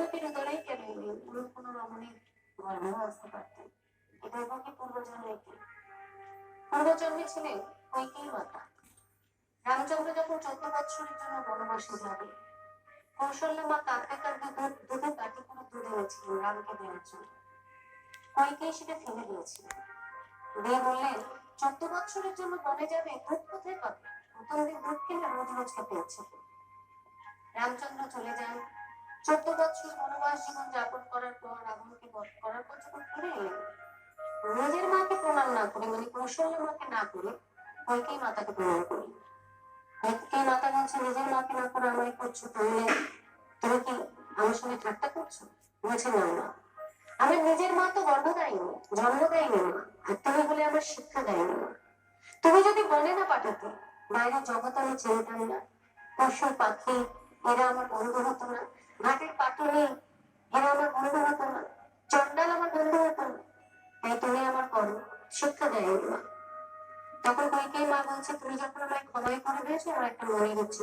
দেবকীর উদরেই কেন পুরো কোনো রমণীর গর্ভেও আসতে পারতেন। এই দেবকী পূর্বজন্মে কি পূর্বজন্মে ছিলেন কৈকেয়ী মাতা। রামচন্দ্র যখন 14 বৎসরের জন্য বনবাসে যাবে, কৌশল্যা মা কাঁদতে কাঁদতে দুধে কাঠি করে দুধ এনেছিলেন রামকে দেওয়ার জন্য। কৈকেয়ী সেটা ফেলে দিয়েছিলেন, দিয়ে বললেন 14 বৎসরের জন্য বনে যাবে, দুধ কোথায় পাবে? নতুন দিন দুধ কিনে রোজ রোজ খেতে ইচ্ছে করবে। রামচন্দ্র চলে যান। 14 বৎসর বনবাস জীবন যাপন করার পর, রাবণকে বধ করার পর যখন ফিরে এলেন, নিজের মাকে প্রণাম না করে, মানে কৌশল্যা মাকে না করে কৈকেয়ী মাতাকে প্রণাম করলেন। কৈকেয়ী মাতা বলছে, নিজের মাকে না করে আমায় করছো, তাহলে তুমি কি আমার সঙ্গে ঠাট্টা করছো? বলছে, না না, আমার নিজের মা তো গর্ভ দেয়নি, জন্ম দেয়নি মা, আর তুমি বলে আমার শিক্ষা দেয়নি মা। তুমি যদি বনে না পাঠাতে, বাইরের জগৎ আমি চিনতাম না, পশু পাখি এরা আমার বন্ধু হতো না, ঘাটের পাটুনি এরা আমার বন্ধু হতো না, চন্ডাল আমার বন্ধু হতো না, তাই তুমি আমার করো শিক্ষা দেয়নি মা। তখন কৈকেয়ী মা বলছে, তুমি যখন আমায় ক্ষমাই করে দিয়েছো, আমার একটা মনের ইচ্ছে